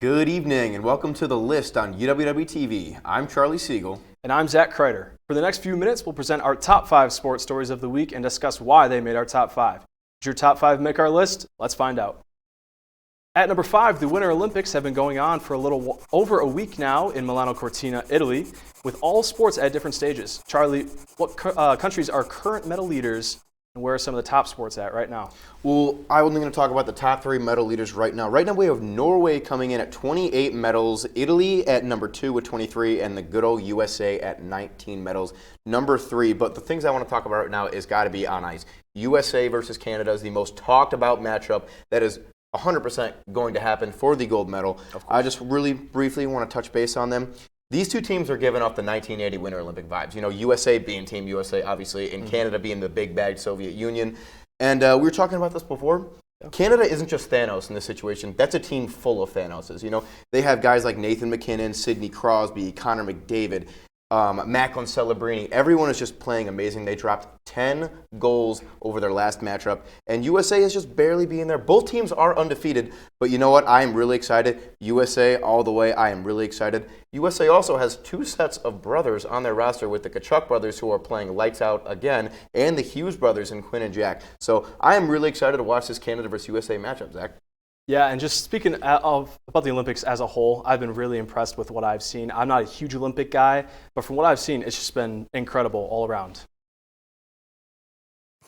Good evening and welcome to The List on UWW-TV. I'm Charlie Siegel. And I'm Zach Kreider. For the next few minutes, we'll present our top 5 sports stories of the week and discuss why they made our top 5. Did your top 5 make our list? Let's find out. At number 5, the Winter Olympics have been going on for a little over a week now in Milano Cortina, Italy, with all sports at different stages. Charlie, what countries are current medal leaders and where are some of the top sports at right now? Well, I'm only going to talk about the top 3 medal leaders right now. Right now we have Norway coming in at 28 medals, Italy at number 2 with 23, and the good old USA at 19 medals, number 3. But the things I want to talk about right now is got to be on ice. USA versus Canada is the most talked about matchup that is 100% going to happen for the gold medal. I just really briefly want to touch base on them. These two teams are giving off the 1980 Winter Olympic vibes. You know, USA being Team USA, obviously, and Canada being the big bad Soviet Union. And we were talking about this before. Canada isn't just Thanos in this situation. That's a team full of Thanoses. You know, they have guys like Nathan MacKinnon, Sidney Crosby, Connor McDavid, Macklin Celebrini. Everyone is just playing amazing. They dropped 10 goals over their last matchup, and USA is just barely being there. Both teams are undefeated, but you know what? I am really excited. USA all the way. I am really excited. USA also has 2 sets of brothers on their roster with the Kachuk brothers who are playing lights out again, and the Hughes brothers in Quinn and Jack. So I am really excited to watch this Canada versus USA matchup, Zach. Yeah, and just speaking about the Olympics as a whole, I've been really impressed with what I've seen. I'm not a huge Olympic guy, but from what I've seen, it's just been incredible all around.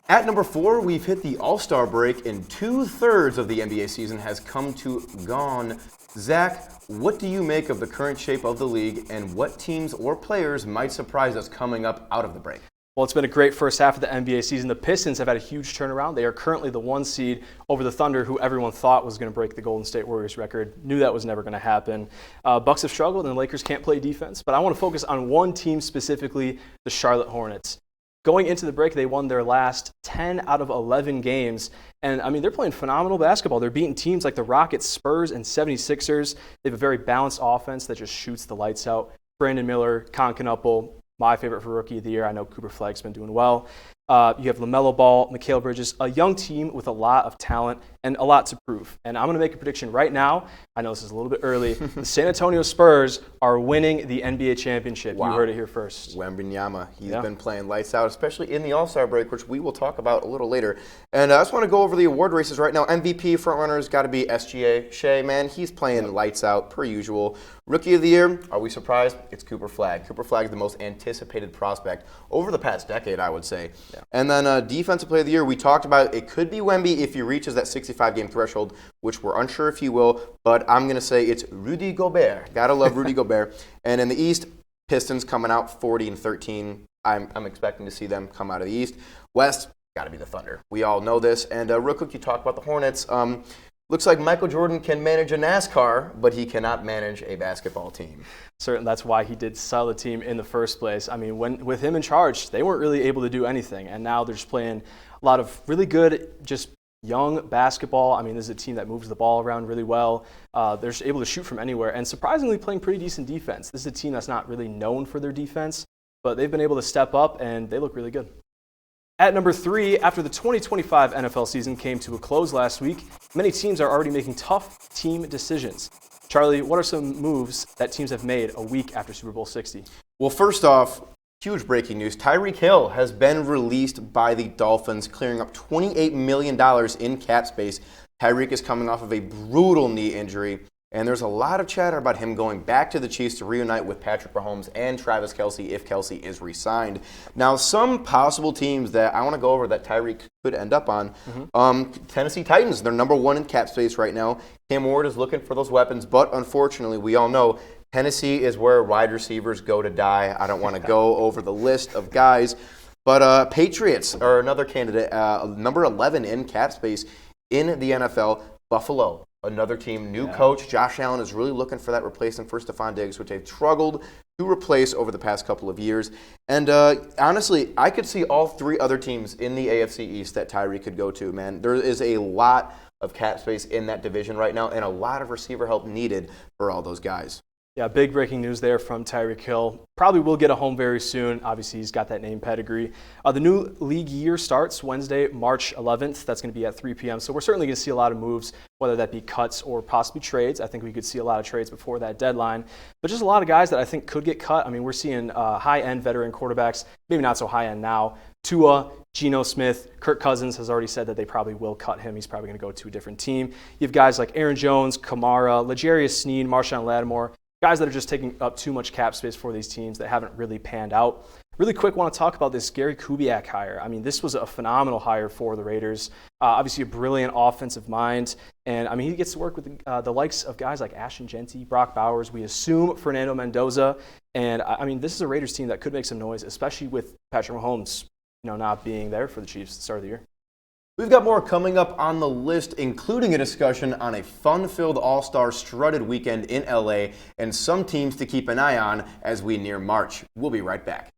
At number 4, we've hit the All-Star break, and 2/3 of the NBA season has come to gone. Zach, what do you make of the current shape of the league, and what teams or players might surprise us coming up out of the break? Well, it's been a great first half of the NBA season. The Pistons have had a huge turnaround. They are currently the 1 seed over the Thunder, who everyone thought was going to break the Golden State Warriors record. Knew that was never going to happen. Bucks have struggled, and the Lakers can't play defense. But I want to focus on one team specifically, the Charlotte Hornets. Going into the break, they won their last 10 out of 11 games. And, I mean, they're playing phenomenal basketball. They're beating teams like the Rockets, Spurs, and 76ers. They have a very balanced offense that just shoots the lights out. Brandon Miller, Con Knuppel, my favorite for Rookie of the Year. I know Cooper Flagg's been doing well. You have LaMelo Ball, Mikal Bridges, a young team with a lot of talent and a lot to prove. And I'm going to make a prediction right now. I know this is a little bit early. The San Antonio Spurs are winning the NBA championship. Wow. You heard it here first. Wembanyama, he's been playing lights out, especially in the All-Star break, which we will talk about a little later. And I just want to go over the award races right now. MVP frontrunners got to be SGA. Shea, man, he's playing lights out per usual. Rookie of the Year, are we surprised? It's Cooper Flagg. Cooper Flagg is the most anticipated prospect over the past decade, I would say. Yeah. And then Defensive Player of the Year, we talked about it could be Wemby if he reaches that 65-game threshold, which we're unsure if he will, but I'm going to say it's Rudy Gobert. Gotta love Rudy Gobert. And in the East, Pistons coming out 40-13. I'm expecting to see them come out of the East. West, got to be the Thunder. We all know this. And real quick, you talk about the Hornets. Looks like Michael Jordan can manage a NASCAR, but he cannot manage a basketball team. Certainly, that's why he did sell the team in the first place. I mean, with him in charge, they weren't really able to do anything, and now they're just playing a lot of really good, just young basketball. I mean, this is a team that moves the ball around really well. They're just able to shoot from anywhere, and surprisingly playing pretty decent defense. This is a team that's not really known for their defense, but they've been able to step up, and they look really good. At number 3, after the 2025 NFL season came to a close last week, many teams are already making tough team decisions. Charlie, what are some moves that teams have made a week after Super Bowl 60? Well, first off, huge breaking news. Tyreek Hill has been released by the Dolphins, clearing up $28 million in cap space. Tyreek is coming off of a brutal knee injury, and there's a lot of chatter about him going back to the Chiefs to reunite with Patrick Mahomes and Travis Kelce if Kelce is re-signed. Now, some possible teams that I want to go over that Tyreek could end up on, Tennessee Titans. They're number 1 in cap space right now. Cam Ward is looking for those weapons, but unfortunately, we all know Tennessee is where wide receivers go to die. I don't want to go over the list of guys, but Patriots are another candidate, number 11 in cap space in the NFL. Buffalo, another team, new coach. Josh Allen is really looking for that replacement for Stephon Diggs, which they've struggled to replace over the past couple of years. And honestly, I could see all 3 other teams in the AFC East that Tyree could go to, man. There is a lot of cap space in that division right now and a lot of receiver help needed for all those guys. Yeah, big breaking news there from Tyreek Hill. Probably will get a home very soon. Obviously, he's got that name pedigree. The new league year starts Wednesday, March 11th. That's going to be at 3 p.m. So we're certainly going to see a lot of moves, whether that be cuts or possibly trades. I think we could see a lot of trades before that deadline. But just a lot of guys that I think could get cut. I mean, we're seeing high-end veteran quarterbacks, maybe not so high-end now. Tua, Geno Smith, Kirk Cousins has already said that they probably will cut him. He's probably going to go to a different team. You have guys like Aaron Jones, Kamara, L'Jarius Sneed, Marshawn Lattimore, guys that are just taking up too much cap space for these teams that haven't really panned out. Really quick, want to talk about this Gary Kubiak hire. I mean, this was a phenomenal hire for the Raiders. Obviously, a brilliant offensive mind. And, I mean, he gets to work with the likes of guys like Ashton Genty, Brock Bowers. We assume Fernando Mendoza. And, I mean, this is a Raiders team that could make some noise, especially with Patrick Mahomes, not being there for the Chiefs at the start of the year. We've got more coming up on the list, including a discussion on a fun-filled All-Star strutted weekend in LA and some teams to keep an eye on as we near March. We'll be right back.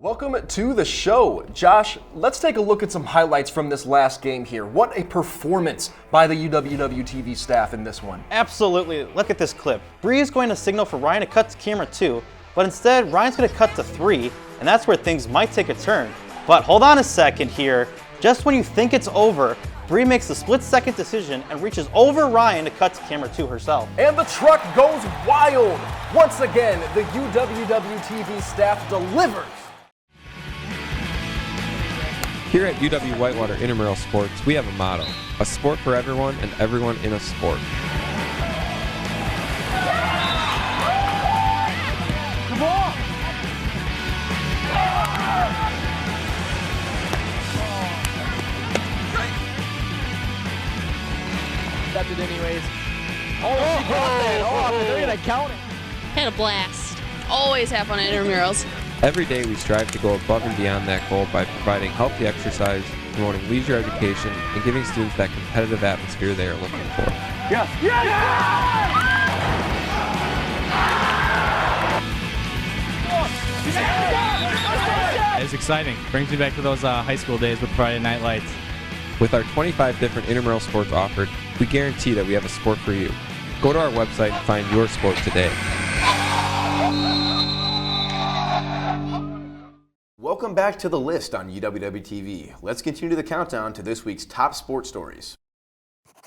Welcome to the show. Josh, let's take a look at some highlights from this last game here. What a performance by the UWW-TV staff in this one. Absolutely. Look at this clip. Bree is going to signal for Ryan to cut to camera 2, but instead Ryan's going to cut to 3, and that's where things might take a turn. But hold on a second here. Just when you think it's over, Bree makes the split-second decision and reaches over Ryan to cut to camera 2 herself. And the truck goes wild. Once again, the UWW-TV staff delivers. Here at UW Whitewater Intramural Sports, we have a motto: a sport for everyone and everyone in a sport. Come on! Stepped it anyways. Oh, she got that off, and they're going to count it. Had a blast. Always have fun at intramurals. Every day we strive to go above and beyond that goal by providing healthy exercise, promoting leisure education, and giving students that competitive atmosphere they are looking for. Yes! Yes! It's exciting. Brings me back to those high school days with Friday Night Lights. With our 25 different intramural sports offered, we guarantee that we have a sport for you. Go to our website and find your sport today. Welcome back to the list on UWW-TV. Let's continue the countdown to this week's top sports stories.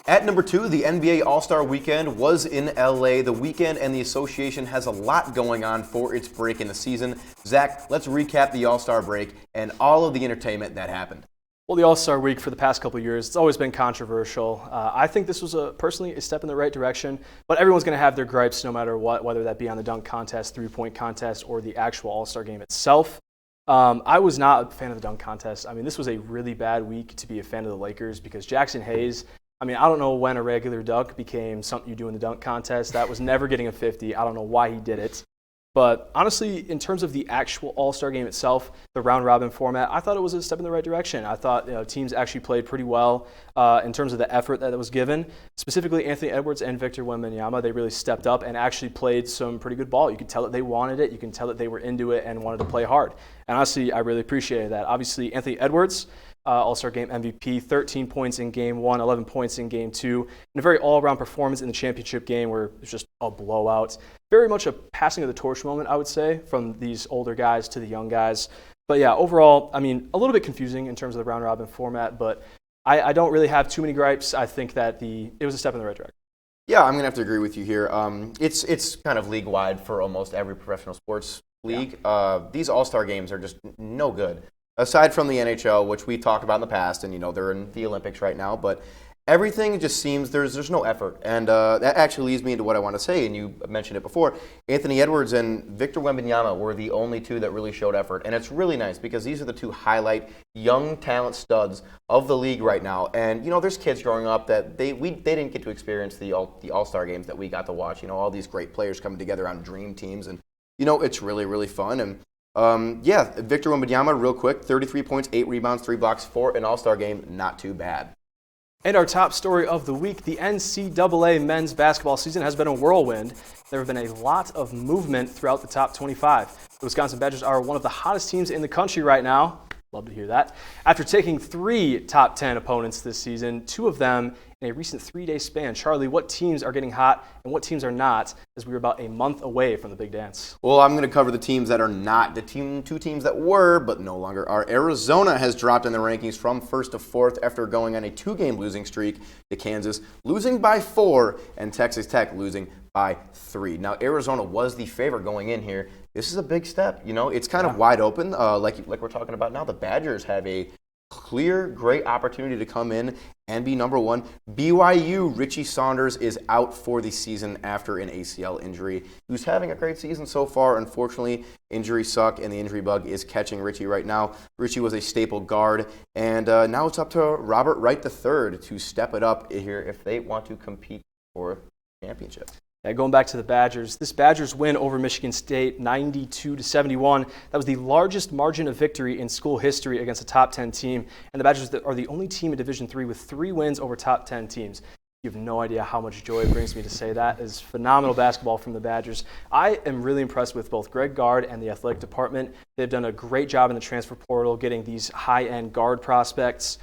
At number 2, the NBA All-Star Weekend was in LA. The weekend and the association has a lot going on for its break in the season. Zach, let's recap the All-Star break and all of the entertainment that happened. Well, the All-Star Week for the past couple of years, it's always been controversial. I think this was personally a step in the right direction, but everyone's going to have their gripes no matter what, whether that be on the dunk contest, three-point contest, or the actual All-Star game itself. I was not a fan of the dunk contest. I mean, this was a really bad week to be a fan of the Lakers because Jackson Hayes, I mean, I don't know when a regular dunk became something you do in the dunk contest. That was never getting a 50. I don't know why he did it. But honestly, in terms of the actual All-Star game itself, the round-robin format, I thought it was a step in the right direction. I thought teams actually played pretty well in terms of the effort that was given. Specifically, Anthony Edwards and Victor Wembanyama, they really stepped up and actually played some pretty good ball. You could tell that they wanted it. You can tell that they were into it and wanted to play hard. And honestly, I really appreciated that. Obviously, Anthony Edwards, All-Star Game MVP, 13 points in Game 1, 11 points in Game 2, and a very all-around performance in the championship game where it was just a blowout. Very much a passing of the torch moment, I would say, from these older guys to the young guys. But yeah, overall, I mean, a little bit confusing in terms of the round-robin format, but I don't really have too many gripes. I think that it was a step in the right direction. Yeah, I'm going to have to agree with you here. It's kind of league-wide for almost every professional sports league. Yeah. These All-Star games are just no good. Aside from the NHL, which we talked about in the past, and they're in the Olympics right now, but everything just seems there's no effort, and that actually leads me into what I want to say. And you mentioned it before. Anthony Edwards and Victor Wembanyama were the only two that really showed effort, and it's really nice because these are the two highlight young talent studs of the league right now. And there's kids growing up that they didn't get to experience the All-Star games that we got to watch. All these great players coming together on dream teams, and it's really, really fun. And Victor Wembanyama, real quick, 33 points, 8 rebounds, 3 blocks for an All-Star game, not too bad. And our top story of the week, the NCAA men's basketball season has been a whirlwind. There have been a lot of movement throughout the top 25. The Wisconsin Badgers are one of the hottest teams in the country right now. Love to hear that. After taking 3 top 10 opponents this season, 2 of them in a recent 3-day span. Charlie, what teams are getting hot and what teams are not, as we were about a month away from the big dance? Well, I'm going to cover the teams that are not. The 2 teams that were, but no longer are. Arizona has dropped in the rankings from 1st to 4th after going on a 2-game losing streak to Kansas, losing by 4, and Texas Tech losing by 3. Now, Arizona was the favorite going in here. This is a big step. It's kind of wide open. Like we're talking about now, the Badgers have a clear, great opportunity to come in and be number 1. BYU, Richie Saunders is out for the season after an ACL injury. He was having a great season so far. Unfortunately, injuries suck, and the injury bug is catching Richie right now. Richie was a staple guard, and now it's up to Robert Wright III to step it up here if they want to compete for championship. Going back to the Badgers, this Badgers win over Michigan State, 92-71. That was the largest margin of victory in school history against a top 10 team. And the Badgers are the only team in Division III with 3 wins over top 10 teams. You have no idea how much joy it brings me to say that. It's phenomenal basketball from the Badgers. I am really impressed with both Greg Gard and the athletic department. They've done a great job in the transfer portal, getting these high-end guard prospects.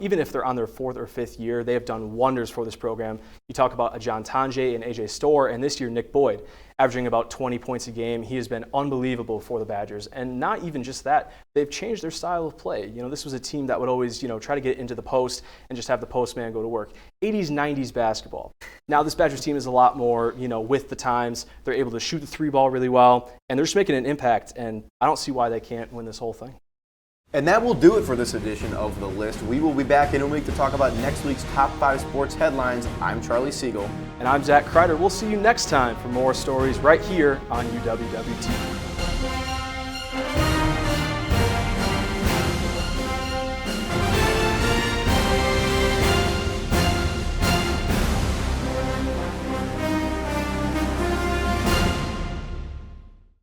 Even if they're on their 4th or 5th year, they have done wonders for this program. You talk about a John Tonje and AJ Storr, and this year Nick Boyd, averaging about 20 points a game. He has been unbelievable for the Badgers. And not even just that, they've changed their style of play. This was a team that would always, try to get into the post and just have the post man go to work. 80s, 90s basketball. Now this Badgers team is a lot more, with the times. They're able to shoot the 3-ball really well, and they're just making an impact. And I don't see why they can't win this whole thing. And that will do it for this edition of The List. We will be back in a week to talk about next week's top 5 sports headlines. I'm Charlie Siegel. And I'm Zach Kreider. We'll see you next time for more stories right here on UWW-TV.